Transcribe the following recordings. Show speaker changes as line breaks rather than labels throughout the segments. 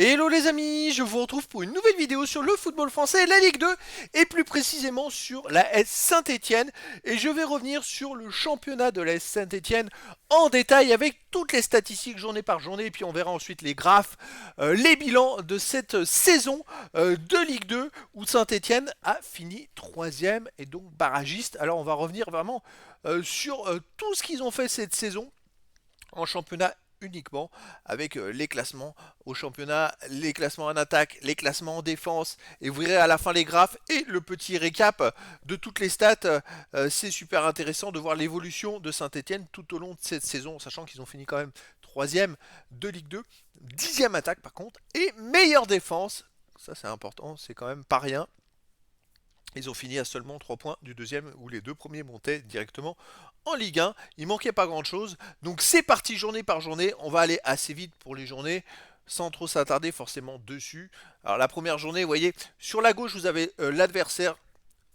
Hello les amis, je vous retrouve pour une nouvelle vidéo sur le football français, la Ligue 2 et plus précisément sur la S Saint-Étienne. Et je vais revenir sur le championnat de la S Saint-Étienne en détail avec toutes les statistiques journée par journée. Et puis on verra ensuite les graphes, les bilans de cette saison de Ligue 2 où Saint-Étienne a fini troisième et donc barragiste. Alors on va revenir vraiment sur tout ce qu'ils ont fait cette saison en championnat uniquement avec les classements au championnat, les classements en attaque, les classements en défense et vous verrez à la fin les graphes et le petit récap de toutes les stats. C'est super intéressant de voir l'évolution de Saint-Étienne tout au long de cette saison, sachant qu'ils ont fini quand même troisième de Ligue 2, dixième attaque par contre et meilleure défense. Ça c'est important, c'est quand même pas rien. Ils ont fini à seulement 3 points du deuxième où les deux premiers montaient directement en Ligue 1. Il manquait pas grand chose. Donc c'est parti journée par journée. On va aller assez vite pour les journées sans trop s'attarder forcément dessus. Alors la première journée, vous voyez, sur la gauche vous avez l'adversaire,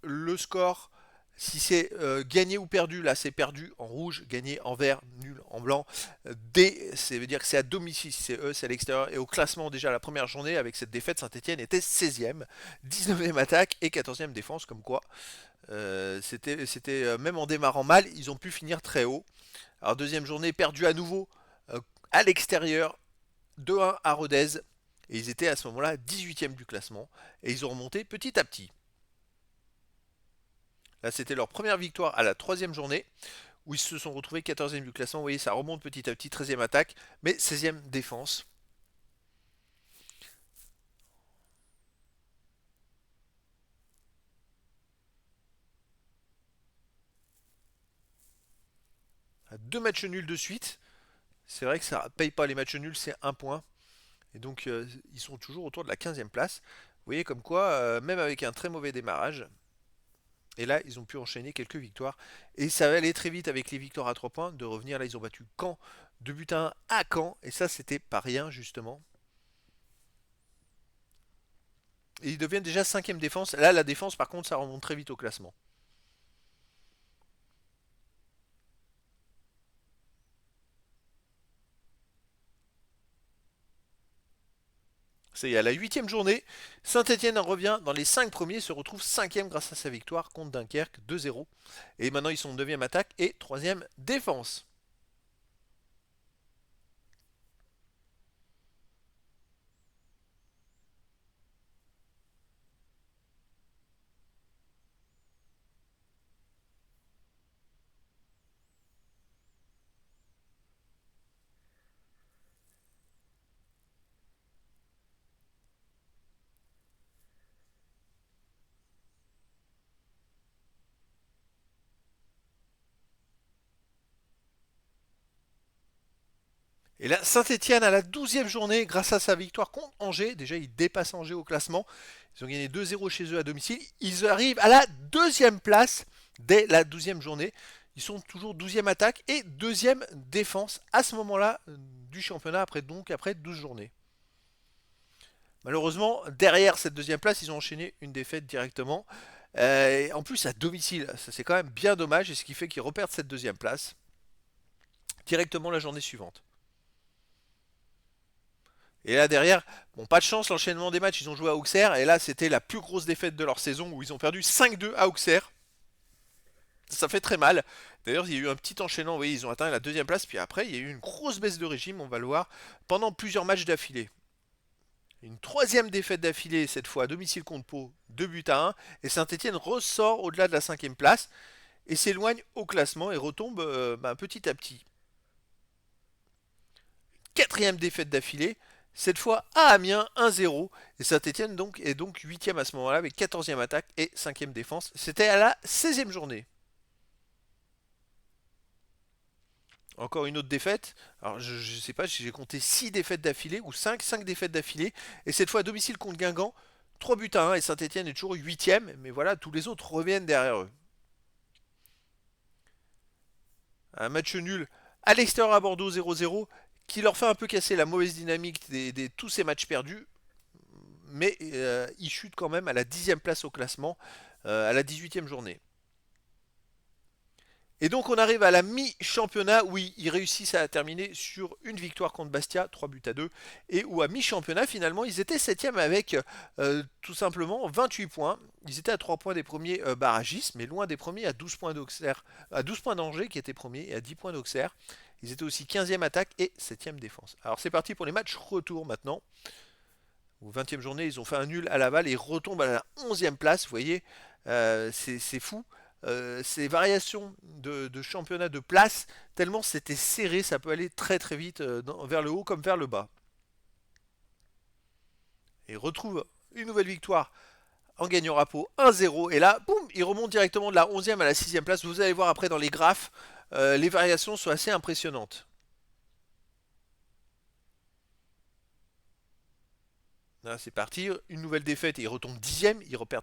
le score. Si c'est gagné ou perdu, là c'est perdu en rouge, gagné en vert, nul en blanc. D, ça veut dire que c'est à domicile, si c'est E, c'est à l'extérieur. Et au classement, déjà la première journée, avec cette défaite, Saint-Etienne était 16e, 19e attaque et 14e défense, comme quoi c'était même en démarrant mal, ils ont pu finir très haut. Alors deuxième journée, perdu à nouveau à l'extérieur, 2-1 à Rodez. Et ils étaient à ce moment-là 18e du classement. Et ils ont remonté petit à petit. Là, c'était leur première victoire à la troisième journée, où ils se sont retrouvés 14e du classement. Vous voyez, ça remonte petit à petit, 13e attaque, mais 16e défense. Deux matchs nuls de suite. C'est vrai que ça paye pas les matchs nuls, c'est un point. Et donc, ils sont toujours autour de la 15e place. Vous voyez comme quoi, même avec un très mauvais démarrage, et là, ils ont pu enchaîner quelques victoires. Et ça va aller très vite avec les victoires à 3 points. De revenir, là, ils ont battu Caen 2 buts à 1 à Caen. Et ça, c'était pas rien, justement. Et ils deviennent déjà 5e défense. Là, la défense, par contre, ça remonte très vite au classement. C'est à la 8e journée. Saint-Etienne revient dans les 5 premiers, se retrouve 5e grâce à sa victoire contre Dunkerque 2-0. Et maintenant, ils sont 9e attaque et 3e défense. Et là, Saint-Etienne à la 12e journée, grâce à sa victoire contre Angers, déjà ils dépassent Angers au classement, ils ont gagné 2-0 chez eux à domicile, ils arrivent à la deuxième place dès la 12e journée. Ils sont toujours 12e attaque et deuxième défense à ce moment-là du championnat après 12 journées. Malheureusement, derrière cette deuxième place, ils ont enchaîné une défaite directement. En plus à domicile, ça c'est quand même bien dommage et ce qui fait qu'ils reperdent cette deuxième place directement la journée suivante. Et là derrière, bon pas de chance, l'enchaînement des matchs, ils ont joué à Auxerre et là c'était la plus grosse défaite de leur saison où ils ont perdu 5-2 à Auxerre. Ça fait très mal. D'ailleurs, il y a eu un petit enchaînement, vous voyez, ils ont atteint la deuxième place, puis après, il y a eu une grosse baisse de régime, on va le voir, pendant plusieurs matchs d'affilée. Une troisième défaite d'affilée, cette fois à domicile contre Pau, 2 buts à 1, et Saint-Etienne ressort au-delà de la cinquième place, et s'éloigne au classement et retombe petit à petit. Quatrième défaite d'affilée, cette fois à Amiens 1-0. Et Saint-Etienne donc, est donc 8e à ce moment-là avec 14e attaque et 5e défense. C'était à la 16e journée. Encore une autre défaite. Alors je ne sais pas si j'ai compté 6 défaites d'affilée ou 5 défaites d'affilée. Et cette fois à domicile contre Guingamp, 3 buts à 1 et Saint-Etienne est toujours 8e. Mais voilà, tous les autres reviennent derrière eux. Un match nul à l'extérieur à Bordeaux 0-0 qui leur fait un peu casser la mauvaise dynamique tous ces matchs perdus. Mais ils chutent quand même à la 10e place au classement à la 18e journée. Et donc on arrive à la mi-championnat où ils réussissent à terminer sur une victoire contre Bastia, 3 buts à 2, et où à mi-championnat finalement ils étaient 7e avec tout simplement 28 points. Ils étaient à 3 points des premiers barragistes, mais loin des premiers à 12 points d'Auxerre, à 12 points d'Angers qui était premier et à 10 points d'Auxerre. Ils étaient aussi 15e attaque et 7e défense. Alors c'est parti pour les matchs retour maintenant. Au 20e journée, ils ont fait un nul à Laval et ils retombent à la 11e place. Vous voyez, c'est fou. Ces variations de championnat de place, tellement c'était serré, ça peut aller très très vite vers le haut comme vers le bas. Et ils retrouvent une nouvelle victoire en gagnant Rapo 1-0. Et là, boum, ils remontent directement de la 11e à la 6e place. Vous allez voir après dans les graphes, les variations sont assez impressionnantes. Là, c'est parti, une nouvelle défaite et ils retombent 10e, ils repèrent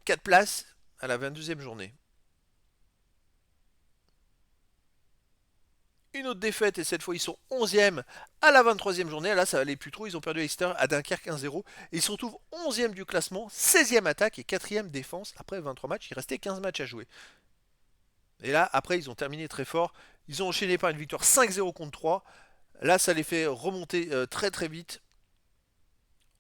4 places à la 22e journée. Une autre défaite et cette fois ils sont 11e à la 23e journée. Là ça allait plus trop, ils ont perdu à l'extérieur à Dunkerque 1-0 et ils se retrouvent 11e du classement, 16e attaque et 4e défense après 23 matchs. Il restait 15 matchs à jouer. Et là après ils ont terminé très fort. Ils ont enchaîné par une victoire 5-0 contre 3. Là ça les fait remonter très très vite.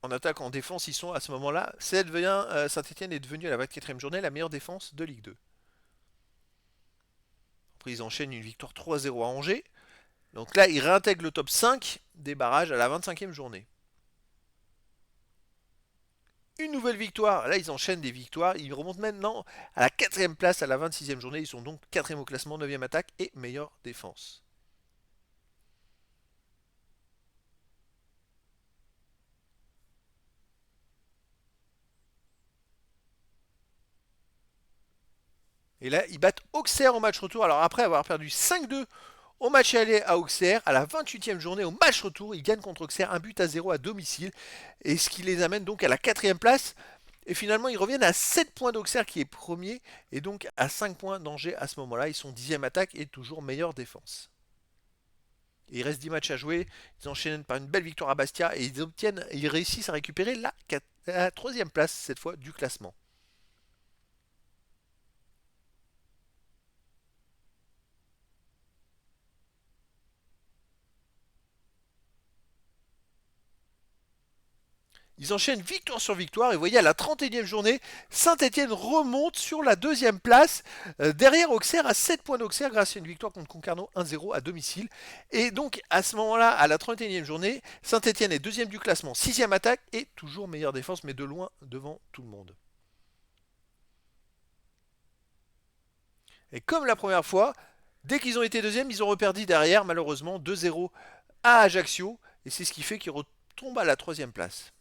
En attaque, en défense, ils sont à ce moment-là. Saint-Etienne est devenu à la 24e journée la meilleure défense de Ligue 2. Après ils enchaînent une victoire 3-0 à Angers. Donc là, ils réintègrent le top 5 des barrages à la 25e journée. Une nouvelle victoire. Là, ils enchaînent des victoires. Ils remontent maintenant à la 4e place à la 26e journée. Ils sont donc 4e au classement, 9e attaque et meilleure défense. Et là, ils battent Auxerre au match retour. Alors après avoir perdu 5-2 au match aller à Auxerre, à la 28e journée, au match retour, ils gagnent contre Auxerre 1-0 à domicile. Et ce qui les amène donc à la 4e place. Et finalement, ils reviennent à 7 points d'Auxerre qui est premier. Et donc à 5 points d'Angers à ce moment-là. Ils sont 10e attaque et toujours meilleure défense. Et il reste 10 matchs à jouer. Ils enchaînent par une belle victoire à Bastia. Et ils réussissent à récupérer la 3e place cette fois du classement. Ils enchaînent victoire sur victoire et vous voyez à la 31e journée, Saint-Etienne remonte sur la 2e place derrière Auxerre à 7 points d'Auxerre grâce à une victoire contre Concarneau 1-0 à domicile. Et donc à ce moment-là, à la 31e journée, Saint-Etienne est 2e du classement, 6e attaque et toujours meilleure défense mais de loin devant tout le monde. Et comme la première fois, dès qu'ils ont été 2e, ils ont reperdu derrière malheureusement 2-0 à Ajaccio et c'est ce qui fait qu'ils retombent à la 3e place.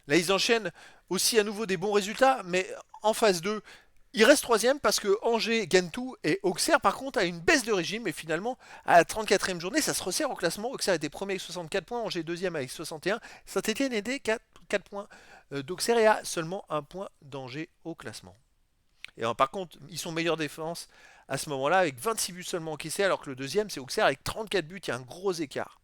Là, ils enchaînent aussi à nouveau des bons résultats, mais en phase 2, ils restent troisième parce que Angers gagne tout et Auxerre, par contre, a une baisse de régime. Et finalement, à la 34e journée, ça se resserre au classement. Auxerre était premier avec 64 points, Angers deuxième avec 61. Saint-Etienne est des 4 points d'Auxerre et a seulement un point d'Angers au classement. Et par contre, ils sont meilleure défense à ce moment-là avec 26 buts seulement encaissés, alors que le deuxième, c'est Auxerre avec 34 buts. Il y a un gros écart.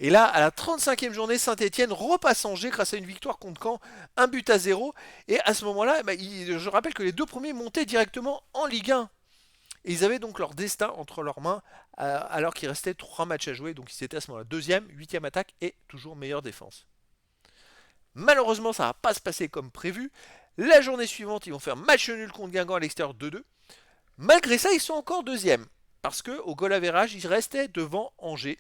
Et là, à la 35e journée, Saint-Etienne repasse Angers grâce à une victoire contre Caen, 1-0. Et à ce moment-là, je rappelle que les deux premiers montaient directement en Ligue 1. Et ils avaient donc leur destin entre leurs mains alors qu'il restait 3 matchs à jouer. Donc ils étaient à ce moment-là deuxième, huitième attaque et toujours meilleure défense. Malheureusement, ça ne va pas se passer comme prévu. La journée suivante, ils vont faire match nul contre Guingamp à l'extérieur 2-2. Malgré ça, ils sont encore deuxième. Parce qu'au goal average, ils restaient devant Angers.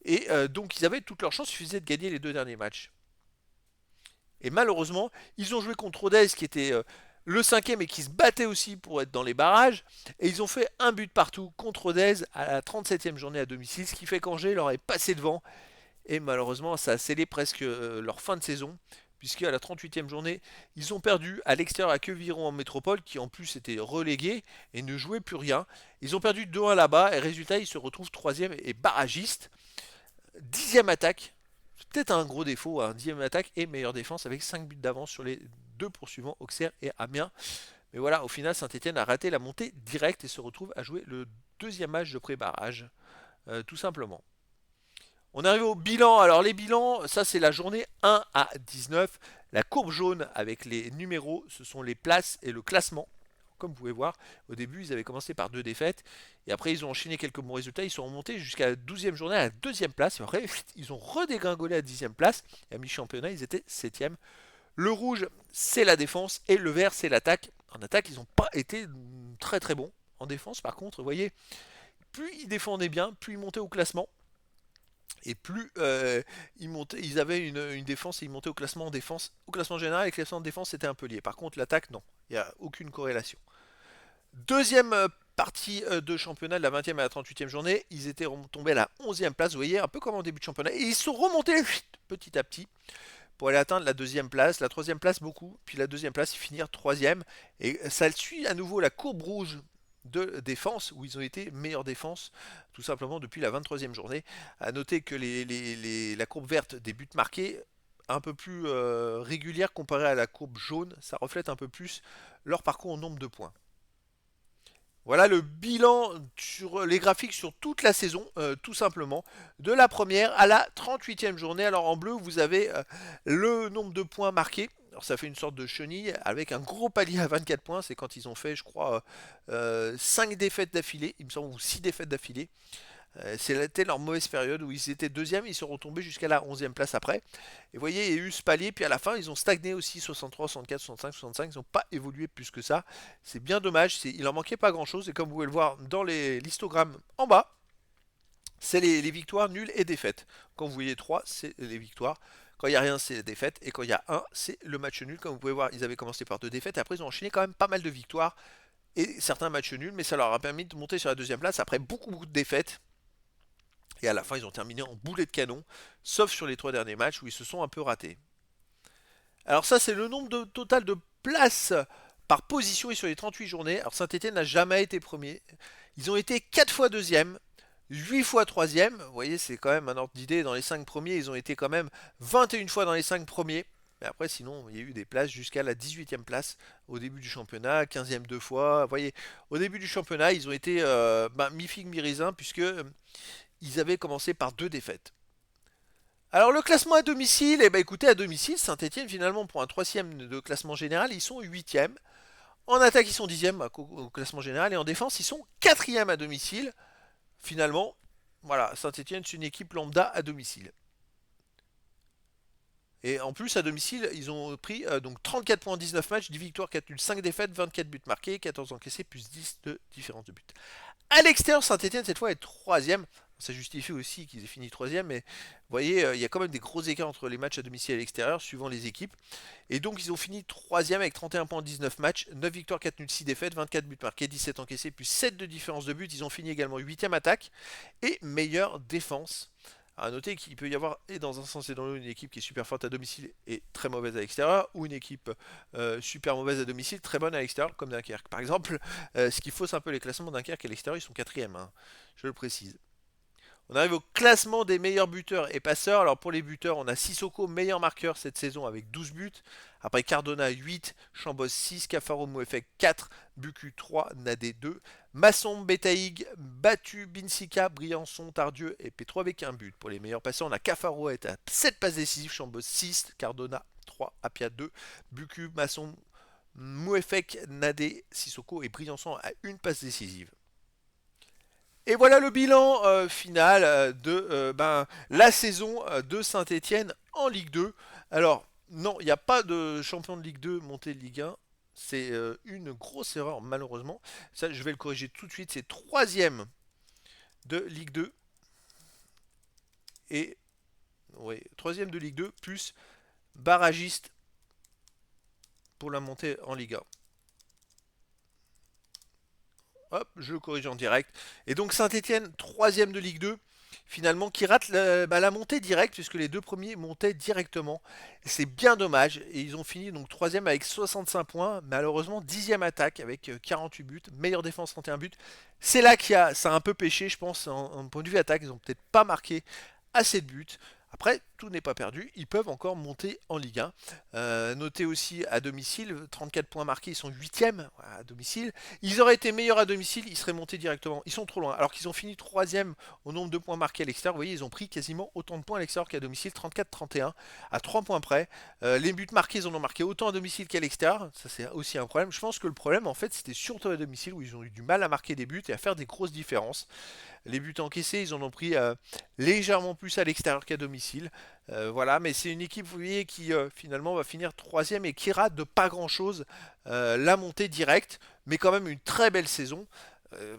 Et donc ils avaient toutes leurs chances, il suffisait de gagner les deux derniers matchs. Et malheureusement, ils ont joué contre Rodez qui était le cinquième et qui se battait aussi pour être dans les barrages. Et ils ont fait un but partout contre Rodez à la 37e journée à domicile, ce qui fait qu'Angers leur est passé devant. Et malheureusement, ça a scellé presque leur fin de saison, puisque à la 38e journée, ils ont perdu à l'extérieur à Queviron en métropole, qui en plus était relégué et ne jouait plus rien. Ils ont perdu 2-1 là-bas, et résultat, ils se retrouvent 3e et barragistes. 10e attaque, c'est peut-être un gros défaut, un 10e attaque et meilleure défense avec 5 buts d'avance sur les deux poursuivants, Auxerre et Amiens. Mais voilà, au final, Saint-Etienne a raté la montée directe et se retrouve à jouer le deuxième match de pré-barrage, tout simplement. On arrive au bilan. Alors les bilans, ça c'est la journée 1 à 19. La courbe jaune avec les numéros, ce sont les places et le classement. Comme vous pouvez voir, au début ils avaient commencé par 2 défaites. Et après ils ont enchaîné quelques bons résultats. Ils sont remontés jusqu'à la 12e journée à la 2e place. Et après ils ont redégringolé à la 10e place. Et à mi-championnat ils étaient 7e. Le rouge c'est la défense et le vert c'est l'attaque. En attaque ils n'ont pas été très très bons. En défense par contre, vous voyez, plus ils défendaient bien, plus ils montaient au classement. Et plus ils avaient une défense et ils montaient au classement en défense. Au classement général, et le classement de défense c'était un peu lié. Par contre, l'attaque, non. Il n'y a aucune corrélation. Deuxième partie de championnat de la 20e à la 38e journée. Ils étaient tombés à la 11e place, vous voyez, un peu comme en début de championnat. Et ils sont remontés petit à petit pour aller atteindre la 2e place. La 3e place, beaucoup. Puis la 2e place, ils finirent 3e. Et ça suit à nouveau la courbe rouge de défense, où ils ont été meilleure défense, tout simplement depuis la 23e journée. À noter que la courbe verte des buts marqués, un peu plus régulière comparée à la courbe jaune, ça reflète un peu plus leur parcours en nombre de points. Voilà le bilan sur les graphiques sur toute la saison, tout simplement, de la première à la 38e journée. Alors en bleu, vous avez le nombre de points marqués. Alors ça fait une sorte de chenille avec un gros palier à 24 points. C'est quand ils ont fait, je crois, 5 défaites d'affilée, il me semble, ou 6 défaites d'affilée. C'était leur mauvaise période où ils étaient deuxième, ils sont retombés jusqu'à la 11e place après. Et vous voyez, il y a eu ce palier, puis à la fin, ils ont stagné aussi 63, 64, 65, 65. Ils n'ont pas évolué plus que ça. C'est bien dommage, il en manquait pas grand-chose. Et comme vous pouvez le voir dans l'histogramme en bas, c'est les victoires nulles et défaites. Quand vous voyez 3, c'est les victoires. Quand il n'y a rien, c'est les défaites. Et quand il y a 1, c'est le match nul. Comme vous pouvez voir, ils avaient commencé par 2 défaites. Et après, ils ont enchaîné quand même pas mal de victoires et certains matchs nuls. Mais ça leur a permis de monter sur la 2e place après beaucoup de défaites. Et à la fin, ils ont terminé en boulet de canon, sauf sur les 3 derniers matchs où ils se sont un peu ratés. Alors ça, c'est le nombre total de places par position et sur les 38 journées. Alors Saint-Etienne n'a jamais été premier. Ils ont été 4 fois deuxième, 8 fois troisième. Vous voyez, c'est quand même un ordre d'idée. Dans les 5 premiers, ils ont été quand même 21 fois dans les 5 premiers. Mais après, sinon, il y a eu des places jusqu'à la 18e place au début du championnat, 15e 2 fois. Vous voyez, au début du championnat, ils ont été mi-figue, mi-raisin, puisque ils avaient commencé par 2 défaites. Alors le classement à domicile, eh ben écoutez, à domicile, Saint-Etienne finalement pour un 3e de classement général, ils sont 8e. En attaque, ils sont 10e au classement général et en défense, ils sont 4e à domicile. Finalement, voilà, Saint-Etienne, c'est une équipe lambda à domicile. Et en plus, à domicile, ils ont pris donc 34 points en 19 matchs, 10 victoires, 4 nuls, 5 défaites, 24 buts marqués, 14 encaissés, plus 10 de différence de buts. À l'extérieur, Saint-Etienne, cette fois, est 3e. Ça justifie aussi qu'ils aient fini 3e, mais vous voyez, il y a quand même des gros écarts entre les matchs à domicile et à l'extérieur, suivant les équipes. Et donc, ils ont fini 3e avec 31 points en 19 matchs, 9 victoires, 4 nuls, 6 défaites, 24 buts marqués, 17 encaissés, plus 7 de différence de buts. Ils ont fini également 8e attaque et meilleure défense. A noter qu'il peut y avoir, et dans un sens et dans l'autre, une équipe qui est super forte à domicile et très mauvaise à l'extérieur, ou une équipe super mauvaise à domicile, très bonne à l'extérieur, comme Dunkerque. Par exemple, ce qui fausse un peu les classements, Dunkerque à l'extérieur, ils sont 4e, hein, je le précise. On arrive au classement des meilleurs buteurs et passeurs. Alors pour les buteurs, on a Sissoko, meilleur marqueur cette saison avec 12 buts. Après Cardona 8, Chambos 6, Cafaro Mouefek 4, Bucu 3, Nadé 2. Masson, Betaïg, Battu, Binsika, Briançon, Tardieu et Petro avec un but. Pour les meilleurs passeurs, on a Cafaro à 7 passes décisives, Chambos 6, Cardona 3, Apia 2, Bucu, Masson, Mouefek, Nadé, Sissoko et Briançon à une passe décisive. Et voilà le bilan final de la saison de Saint-Etienne en Ligue 2. Alors, non, il n'y a pas de champion de Ligue 2 monté de Ligue 1. C'est une grosse erreur, malheureusement. Ça, je vais le corriger tout de suite. C'est 3e de Ligue 2. Et, oui, 3e de Ligue 2, plus barragiste pour la montée en Ligue 1. Hop, je le corrige en direct. Et donc Saint-Etienne, 3e de Ligue 2, finalement, qui rate la montée directe, puisque les 2 premiers montaient directement. C'est bien dommage. Et ils ont fini donc 3e avec 65 points. Malheureusement, 10e attaque avec 48 buts. Meilleure défense, 31 buts. C'est là ça a un peu pêché, je pense, en point de vue attaque. Ils n'ont peut-être pas marqué assez de buts. Après, tout n'est pas perdu, ils peuvent encore monter en Ligue 1. Notez aussi à domicile, 34 points marqués, ils sont 8e à domicile. Ils auraient été meilleurs à domicile, ils seraient montés directement. Ils sont trop loin, alors qu'ils ont fini 3e au nombre de points marqués à l'extérieur. Vous voyez, ils ont pris quasiment autant de points à l'extérieur qu'à domicile, 34-31, à 3 points près. Les buts marqués, ils en ont marqué autant à domicile qu'à l'extérieur, ça c'est aussi un problème. Je pense que le problème, en fait, c'était surtout à domicile, où ils ont eu du mal à marquer des buts et à faire des grosses différences. Les buts encaissés, ils en ont pris légèrement plus à l'extérieur qu'à domicile. Voilà, mais c'est une équipe, vous voyez, qui finalement va finir 3e et qui rate de pas grand-chose la montée directe, mais quand même une très belle saison. Euh,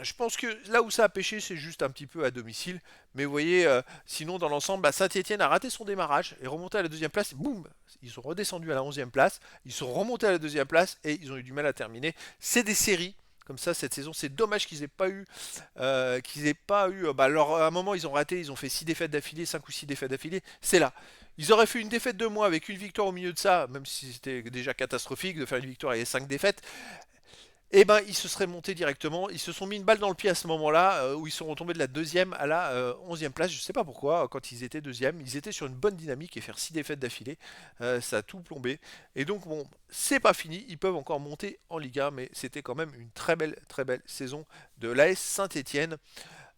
je pense que là où ça a pêché, c'est juste un petit peu à domicile. Mais vous voyez, sinon dans l'ensemble, bah, Saint-Etienne a raté son démarrage, est remonté à la deuxième place, et boum, ils sont redescendus à la 11e place, ils sont remontés à la deuxième place et ils ont eu du mal à terminer. C'est des séries. Comme ça, cette saison, c'est dommage qu'ils aient pas eu, à un moment, ils ont raté, ils ont fait 6 défaites d'affilée, 5 ou 6 défaites d'affilée. C'est là. Ils auraient fait une défaite de moins avec une victoire au milieu de ça, même si c'était déjà catastrophique de faire une victoire et 5 défaites. Et ben, ils se seraient montés directement. Ils se sont mis une balle dans le pied à ce moment-là, où ils sont retombés de la deuxième à la 11e place. Je sais pas pourquoi, quand ils étaient deuxième, ils étaient sur une bonne dynamique et faire 6 défaites d'affilée, ça a tout plombé. Et donc, bon, c'est pas fini. Ils peuvent encore monter en Ligue 1, mais c'était quand même une très belle saison de l'AS Saint-Etienne.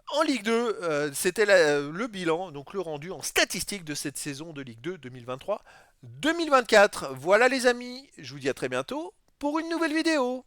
En Ligue 2, c'était le bilan, donc le rendu en statistique de cette saison de Ligue 2 2023-2024. Voilà les amis, je vous dis à très bientôt pour une nouvelle vidéo.